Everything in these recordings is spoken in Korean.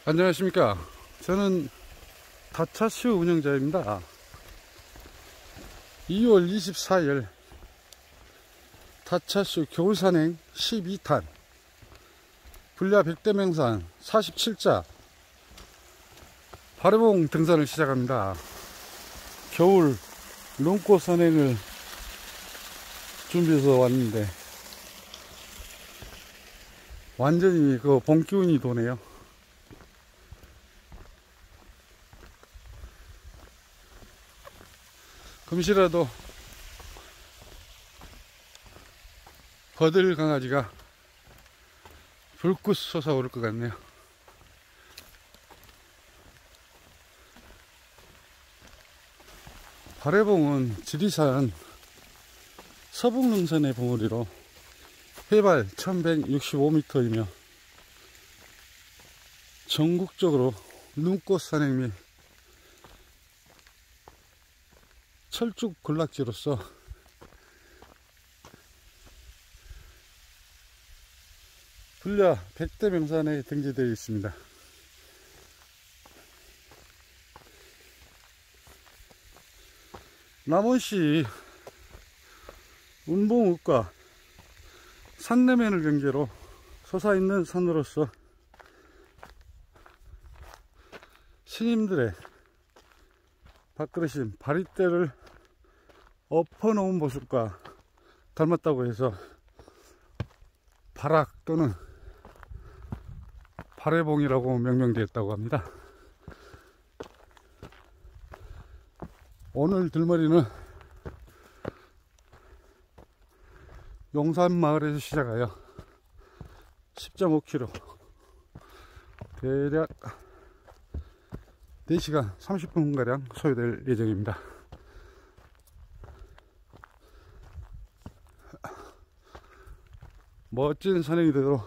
안녕하십니까. 저는 다차쇼 운영자입니다. 2월 24일 다차쇼 겨울산행 12탄 불야 백대명산 47자 바래봉 등산을 시작합니다. 겨울 눈꽃 산행을 준비해서 왔는데 완전히 그 봄 기운이 도네요. 금시라도 버들 강아지가 불꽃 솟아오를 것 같네요. 바래봉은 지리산 서북능선의 봉우리로 해발 1165m이며 전국적으로 눈꽃 산행 및 철쭉 군락지로서 불야 백대명산에 등재되어 있습니다. 남원시 운봉읍과 산내면을 경계로 솟아있는 산으로서 스님들의 밥그릇인 바리떼를 엎어놓은 모습과 닮았다고 해서 바락 또는 바래봉이라고 명명되었다고 합니다. 오늘 들머리는 용산마을에서 시작하여 10.5km 대략 4시간 30분가량 소요될 예정입니다. 멋진 산행이 되도록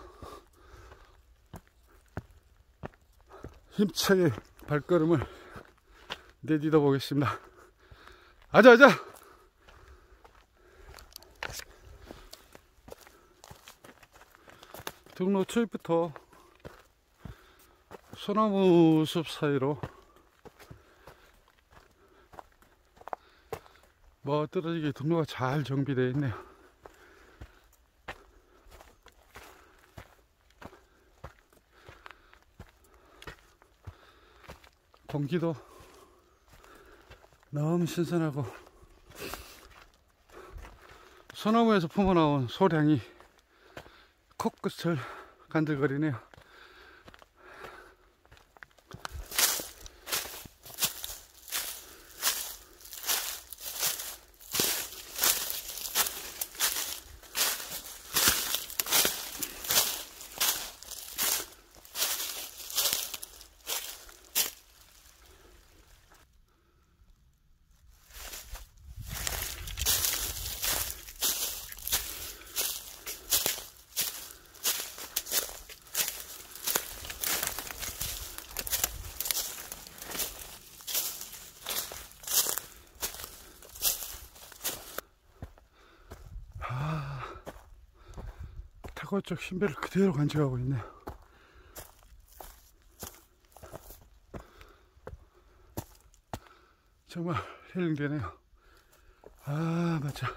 힘차게 발걸음을 내딛어 보겠습니다. 아자아자! 등로 초입부터 소나무 숲 사이로 멋들어지게 등로가 잘 정비되어 있네요. 공기도 너무 신선하고 소나무에서 품어나온 소량이 코끝을 간들거리네요. 타고 쪽 신배를 그대로 간직하고 있네요. 정말 힐링되네요. 아, 맞아.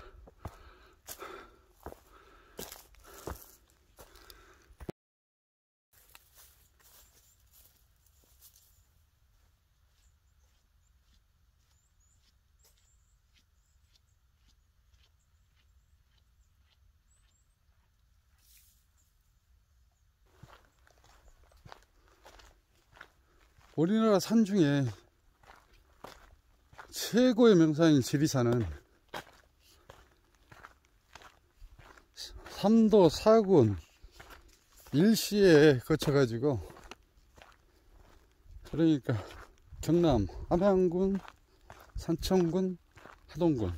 우리나라 산 중에 최고의 명산인 지리산은 삼도 4군 1시에 거쳐가지고, 그러니까 경남 함양군, 산청군, 하동군,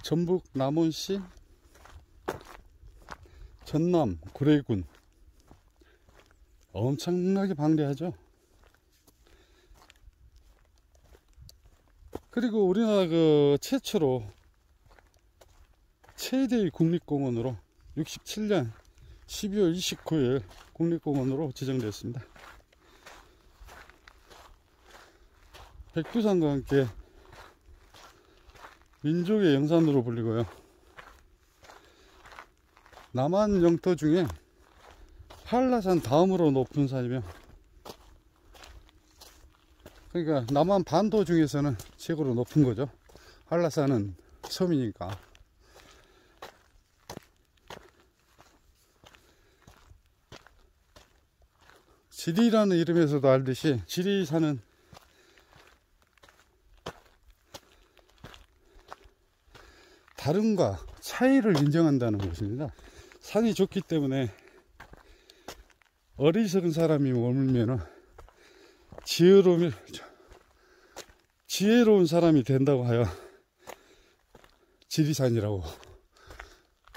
전북 남원시, 전남 구례군 엄청나게 방대하죠. 그리고 우리나라 최초로 최대의 국립공원으로 67년 12월 29일 국립공원으로 지정되었습니다. 백두산과 함께 민족의 영산으로 불리고요. 남한 영토 중에 한라산 다음으로 높은 산이며, 그러니까 남한 반도 중에서는 최고로 높은 거죠. 한라산은 섬이니까. 지리라는 이름에서도 알듯이 지리산은 다름과 차이를 인정한다는 것입니다. 산이 좋기 때문에 어리석은 사람이 머물면 지혜로운 사람이 된다고 하여 지리산이라고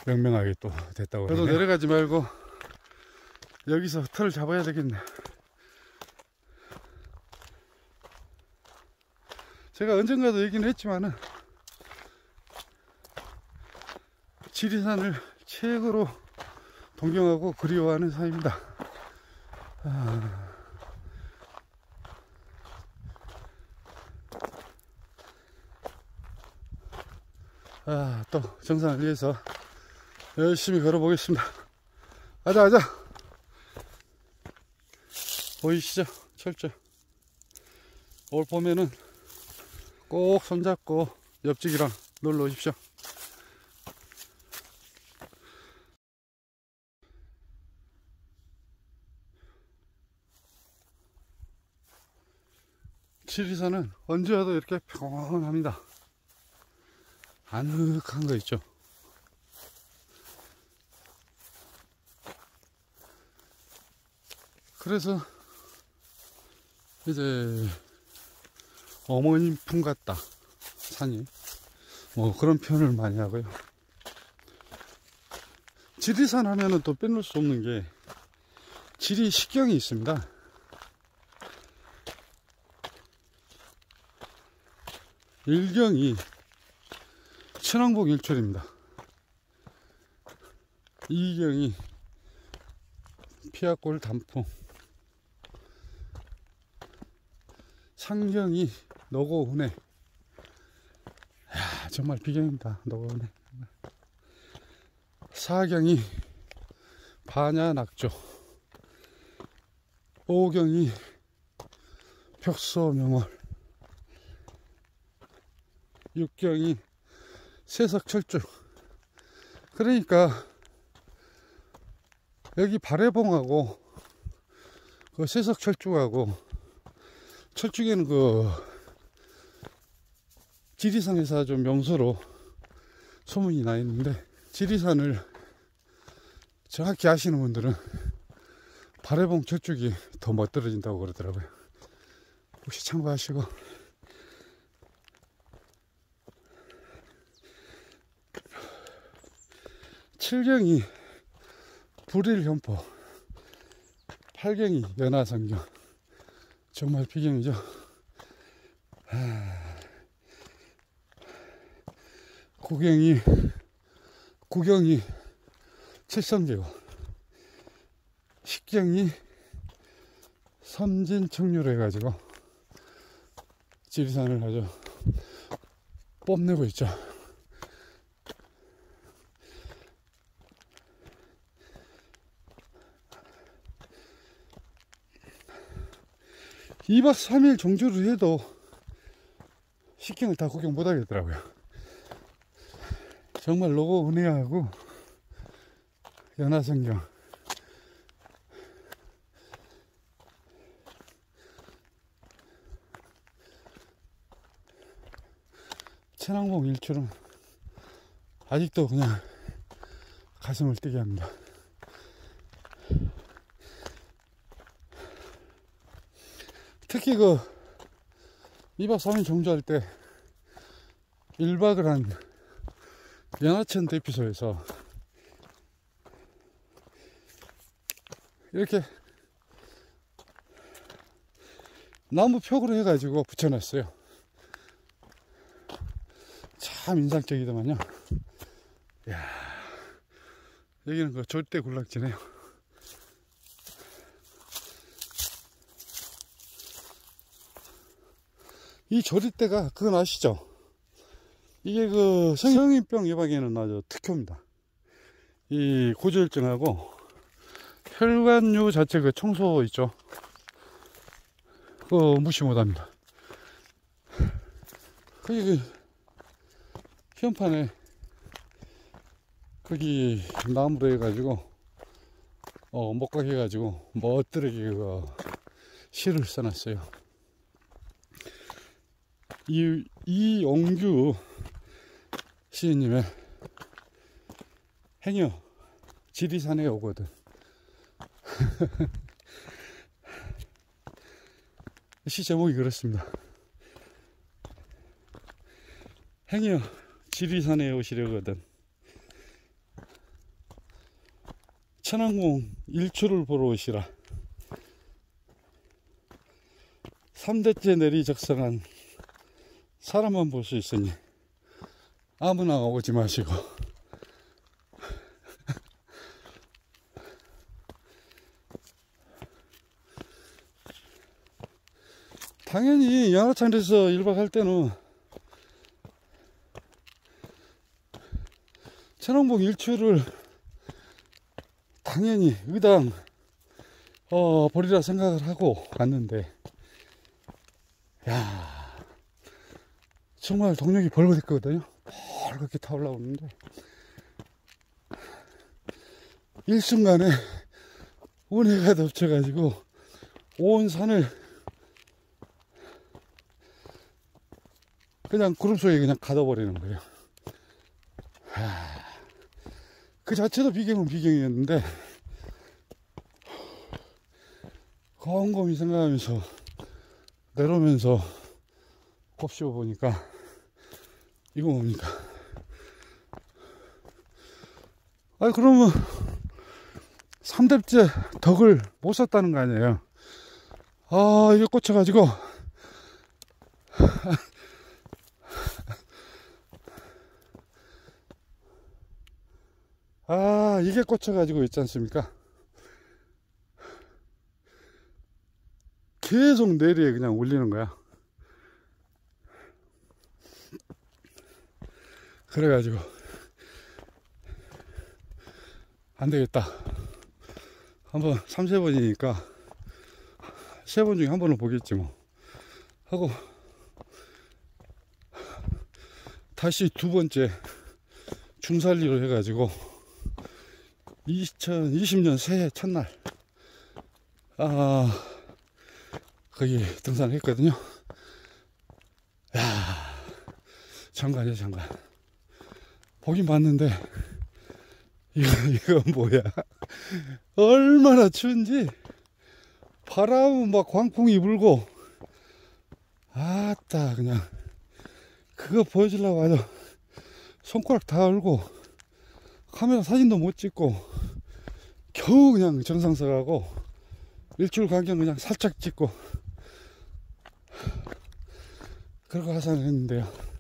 명명하게 또 됐다고. 그래도 내려가지 말고 여기서 털을 잡아야 되겠네. 제가 언젠가도 얘기는 했지만은 지리산을 최고로 동경하고 그리워하는 산입니다. 또 정상을 위해서 열심히 걸어보겠습니다. 가자. 보이시죠? 철저. 올 봄에는 꼭 손잡고 옆집이랑 놀러 오십시오. 지리산은 언제 와도 이렇게 평온합니다. 아늑한 거 있죠. 그래서 이제 어머님 품 같다, 산이. 뭐 그런 표현을 많이 하고요. 지리산 하면은 또 빼놓을 수 없는 게 지리 식경이 있습니다. 일경이 천왕봉 일출입니다. 이경이 피아골 단풍, 상경이 노고운해. 정말 비경입니다. 노고운해. 사경이 반야낙조, 오경이 벽소명월, 육경이 세석철쭉. 그러니까 여기 발해봉하고 그 세석철쭉하고, 철쭉에는 그 지리산에서 좀 명소로 소문이 나 있는데, 지리산을 정확히 아시는 분들은 발해봉 철쭉이 더 멋들어진다고 그러더라고요. 혹시 참고하시고. 칠경이 불일현포, 팔경이 연화성경. 정말 비경이죠. 구경이 칠성계고, 식경이 섬진청류로 해가지고 지리산을 아주 뽐내고 있죠. (2박 3일) 종주를 해도 식경을 다 구경 못 하겠더라고요. 정말 노고운해하고 연화성경, 천왕봉 일출은 아직도 그냥 가슴을 뛰게 합니다. 특히 그 2박 3일 종주할 때 1박을 한 연하천 대피소에서 이렇게 나무 벽으로 해가지고 붙여놨어요. 참 인상적이더만요. 이야, 여기는 그 절대 군락지네요. 이 조리대가 그건 아시죠? 이게 그 성인병 예방에는 아주 특효입니다. 이 고지혈증하고 혈관류 자체 그 청소 있죠? 그거 무시 못합니다. 거기 그 현판에 거기 나무로 해가지고 목각 해가지고 멋들게 그 시를 써놨어요. 이용규 시인님의 행여 지리산에 오거든. 시 제목이 그렇습니다. 행여 지리산에 오시려거든 천왕봉 일출을 보러 오시라. 3대째 내리 적성한 사람만 볼 수 있으니 아무나 오지 마시고. 당연히 양화창에서 1박 할 때는 천왕봉 일출을 당연히 의당 보리라 생각을 하고 왔는데, 야 정말 동력이 벌거든요. 벌겋게 타올라오는데 일순간에 운해가 덮쳐가지고 온 산을 그냥 구름 속에 그냥 가둬버리는 거예요. 그 자체도 비경은 비경이었는데 곰곰이 생각하면서 내려오면서 곱씹어 보니까 이거 뭡니까? 아니 그러면 3대째 덕을 못 썼다는 거 아니에요? 아 이게 꽂혀가지고 이게 꽂혀가지고 있지 않습니까? 계속 내리에 그냥 올리는 거야. 그래가지고 안되겠다, 한번 3-4번이니까 3번 중에 한 번은 보겠지 뭐 하고 다시 2번째 중살리로 해가지고 2020년 새해 첫날 거기 등산을 했거든요. 야 장관이야 장관. 보긴 봤는데 이거 뭐야, 얼마나 추운지. 바람은 막 광풍이 불고, 아따 그냥 그거 보여주려고 아주 손가락 다 얼고 카메라 사진도 못 찍고 겨우 그냥 정상서 가고 일출 광경 그냥 살짝 찍고 그러고 하산을 했는데요.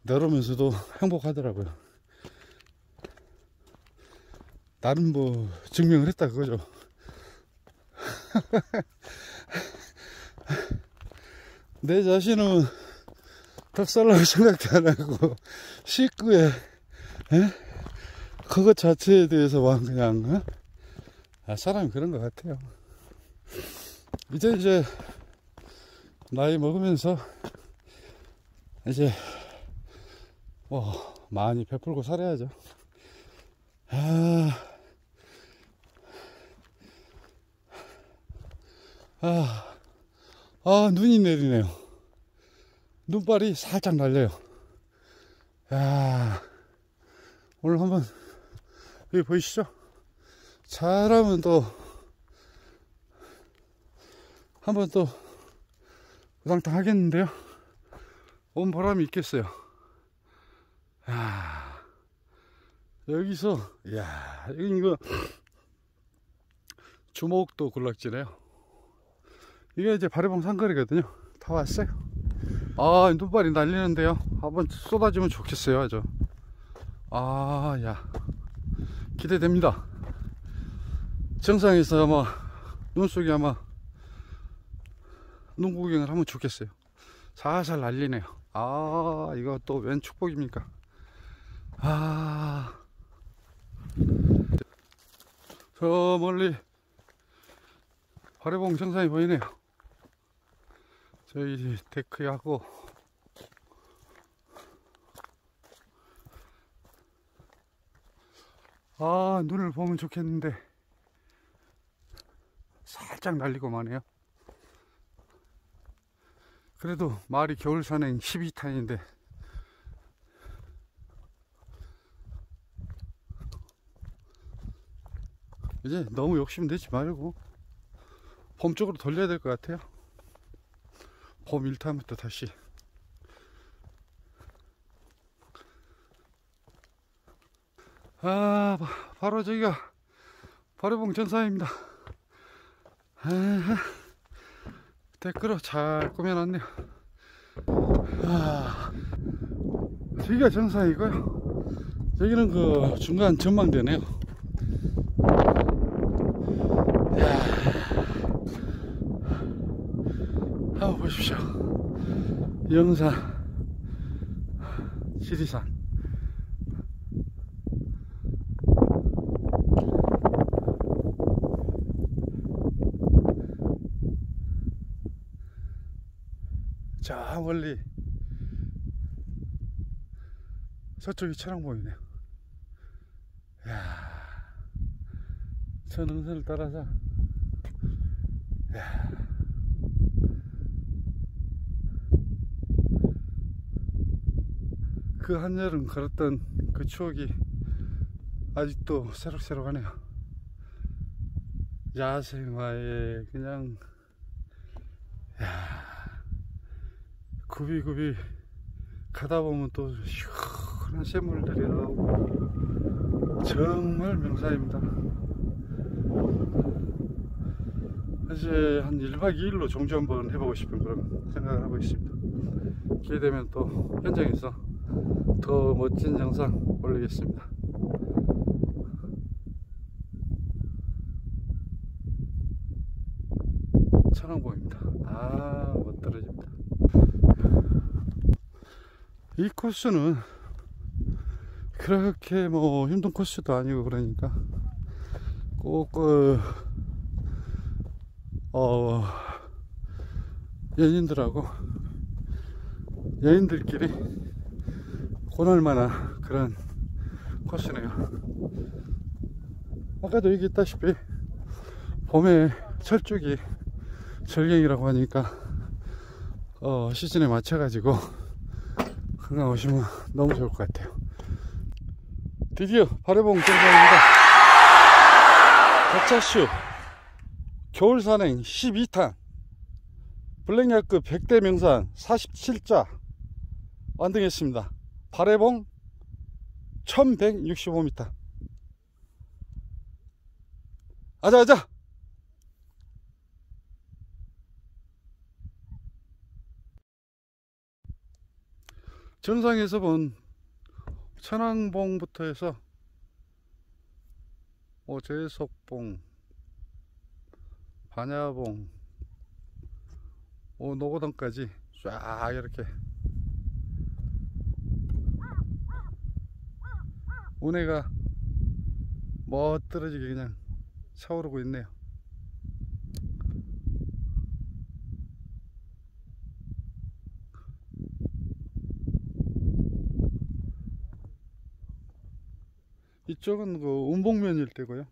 내려오면서도 행복하더라고요. 나는 뭐 증명을 했다 그거죠. 내 자신은 덕살라고 생각도 안 하고 식구에 그것 자체에 대해서만 그냥 사람이 그런 것 같아요. 이제 나이 먹으면서 이제 뭐 많이 베풀고 살아야죠. 눈이 내리네요. 눈발이 살짝 날려요. 오늘 한번 여기 보이시죠? 잘하면 또 한번 또 우당탕 하겠는데요. 온 보람이 있겠어요. 여기서 여기 이거 주목도 군락지네요. 이게 이제 바래봉 산거리거든요. 다 왔어요. 아, 눈발이 날리는데요. 한번 쏟아지면 좋겠어요. 아주. 아, 야, 기대됩니다. 정상에서 아마 눈 속에 아마 눈 구경을 하면 좋겠어요. 살살 날리네요. 아, 이거 또 웬 축복입니까? 아, 저 멀리 바래봉 정상이 보이네요. 저희 데크하고 아, 눈을 보면 좋겠는데 살짝 날리고 마네요. 그래도 말이 겨울 산행 12탄인데 이제 너무 욕심내지 말고 봄 쪽으로 돌려야 될 것 같아요. 봄 1탄부터 다시. 아, 바로 저기가 바래봉 전사입니다. 댓글로 잘 꾸며놨네요. 아, 저기가 정상이고요. 여기는 그 중간 전망대네요. 이야, 한번 보십시오. 영산, 지리산. 저 멀리 저쪽이 천왕 보이네요. 이야, 저 능선을 따라서 이야, 그 한여름 걸었던 그 추억이 아직도 새록새록하네요. 야생화에 그냥 야, 굽이굽이 가다 보면 또 시원한 샘물들이 나오고 정말 명사입니다. 이제 한 1박 2일로 종주 한번 해보고 싶은 그런 생각을 하고 있습니다. 기회되면 또 현장에서 더 멋진 영상 올리겠습니다. 천왕봉입니다. 아, 못 떨어집니다. 이 코스는 그렇게 뭐 힘든 코스도 아니고 그러니까 꼭 연인들하고 여인들끼리 권할만한 그런 코스네요. 아까도 얘기했다시피 봄에 철쭉이 절경이라고 하니까 시즌에 맞춰가지고 건강 오시면 너무 좋을 것 같아요. 드디어 바래봉 정상입니다. 가짜슈 겨울산행 12탄 블랙야크 100대 명산 47자 완등했습니다. 바래봉 1165m. 아자아자. 전상에서 본 천왕봉부터 해서 제석봉, 반야봉, 노고단까지 쫙 이렇게 운해가 멋들어지게 그냥 차오르고 있네요. 이쪽은 그 운봉면일 때고요.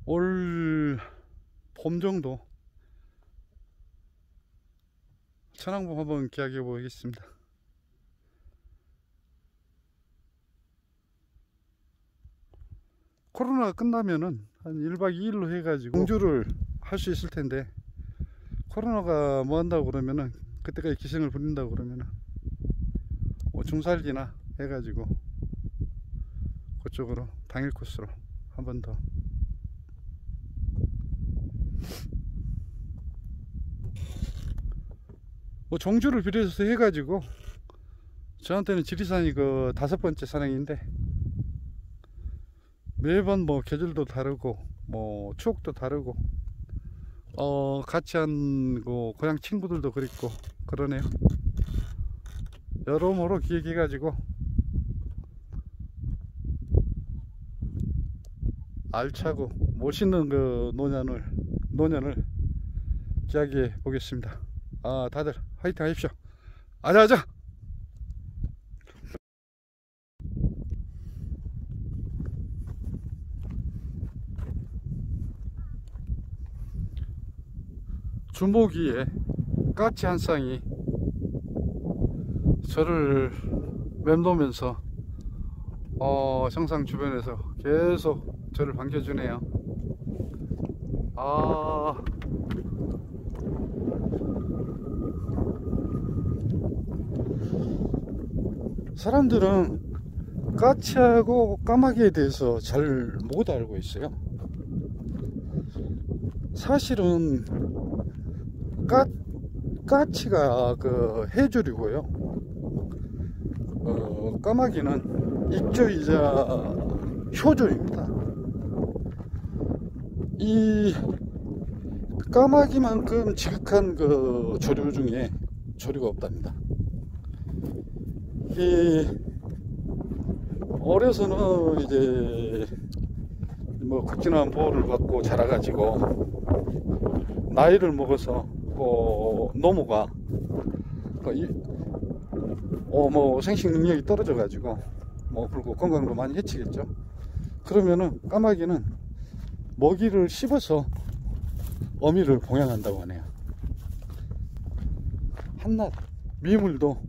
올 봄 정도 천왕봉 한번 기약해 보겠습니다. 코로나가 끝나면은 한 1박 2일로 해가지고 공주를 할 수 있을 텐데, 코로나가 뭐 한다고 그러면은 그때까지 기승을 부린다고 그러면은 중살기나 해가지고 그쪽으로 당일 코스로 한 번 더. 뭐 종주를 비롯해서 해가지고 저한테는 지리산이 그 5번째 산행인데, 매번 뭐 계절도 다르고 뭐 추억도 다르고 같이 한 그 고향 친구들도 그립고 그러네요. 여러모로 기획해가지고 알차고 멋있는 그 노년을 기약해 보겠습니다. 다들 화이팅 하십시오. 아자아자. 주모기에 까치 한 쌍이 저를 맴도면서 정상 주변에서 계속 저를 반겨주네요. 사람들은 까치하고 까마귀에 대해서 잘 못 알고 있어요. 사실은 까치가 그 해조류고요. 까마귀는 익조이자 효조입니다. 이 까마귀만큼 지극한 그 조류 중에 조류가 없답니다. 어려서는 이제 뭐 극진한 보호를 받고 자라가지고 나이를 먹어서 노모가 뭐 생식 능력이 떨어져 가지고 그리고 건강도 많이 해치겠죠. 그러면은 까마귀는 먹이를 씹어서 어미를 봉양한다고 하네요. 한낱 미물도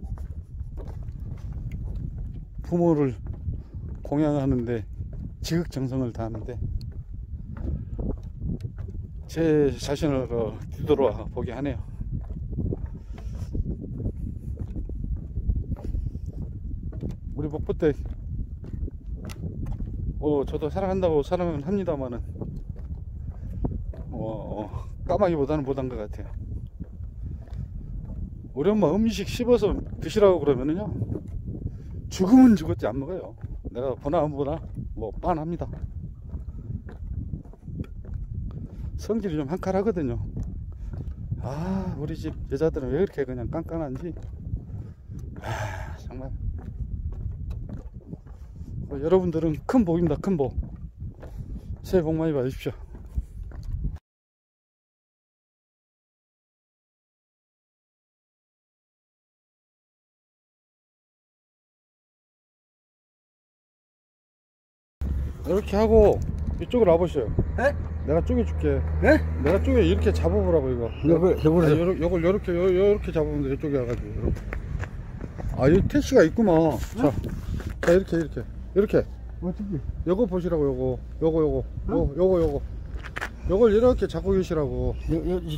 부모를 공양하는데 지극정성을 다하는데, 제 자신을 뒤돌아 보게 하네요. 우리 목포댁 저도 사랑한다고 사랑은 합니다만은 까마귀보다는 못한 것 같아요. 우리 엄마 음식 씹어서 드시라고 그러면은요, 죽으면 죽었지 안 먹어요. 내가 보나 안 보나 뭐 빤합니다. 성질이 좀 한칼하거든요. 우리 집 여자들은 왜 이렇게 그냥 깐깐한지. 정말 여러분들은 큰 복입니다. 큰 복. 새해 복 많이 받으십시오. 이렇게 하고 이쪽으로 와보세요. 네? 내가 쪼개줄게. 네? 내가 쪼개 이렇게 잡아보라고 이거. 해보세요. 요걸 요렇게 잡으면 돼. 이쪽에 와가지고 이렇게. 이 택시가 있구만. 자 이렇게. 어떻게? 요거 보시라고. 요걸 이렇게 잡고 계시라고.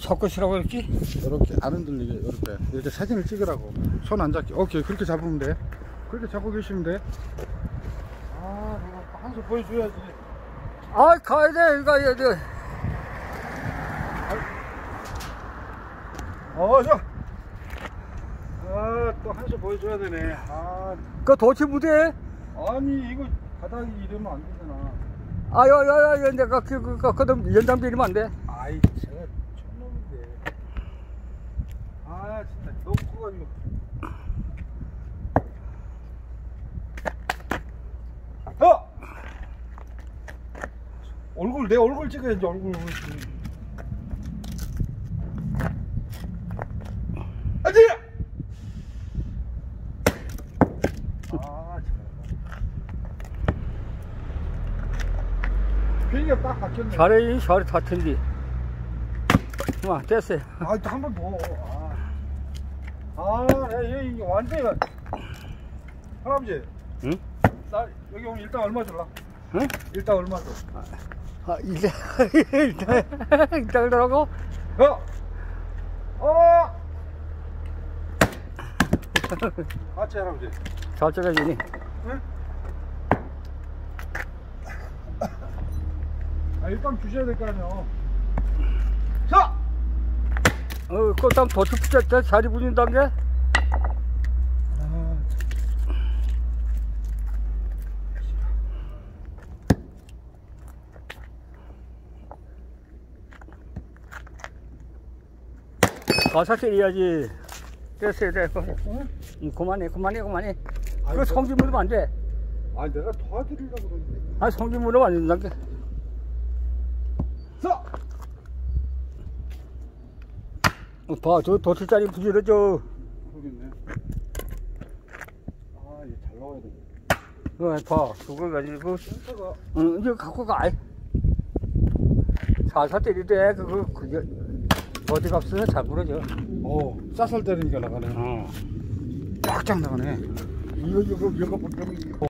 잡고 있으라고 이렇게? 이렇게 안 흔들리게 이렇게 사진을 찍으라고. 손 안 잡게. 오케이, 그렇게 잡으면 돼. 그렇게 잡고 계시면 돼. 한 수 보여줘야지. 가야 돼. 이거 가야 돼. 또 한 수 보여줘야 되네. 그 도치 무대? 아니 이거 바닥이 이러면 안 되잖아. 야, 내가 그럼 연장비 이러면 안 돼. 제가 촌놈인데. 진짜 너무 커가지고. 내 얼굴 찍어야지. 얼굴. 비행기가 딱 바뀌었네. 잘해 다 텐디. 됐어요. 한 번 더. 이거 완전히. 할아버지. 응? 나 여기 오면 일단 얼마 줄라? 응? 일단 얼마 줘? 일단 그러라고? 같이 할아버지. 잘 찍어지니? 응? 아, 일단 주셔야 될 거 아니야. 자! 그거 딱 도치 붙였을 때 자리 붙인다는 게? 아, 가사 때려야지. 됐어야 돼. 그만해. 그거 성질 물으면 안 돼. 아, 내가 도와드리려고 그러는데. 아, 성질 물으면 안 된다는 게. 자! 봐, 저 도치짜리 부지러져. 모르겠네. 아, 이게 잘 나와야 돼. 봐, 그걸 가지고. 센터가. 응, 이거 갖고 가. 살살 때리대. 그게 어디 값으면 잘 부러져. 쌀쌀 때리니까 나가네. 어. 꽉쫙 나가네. 이거.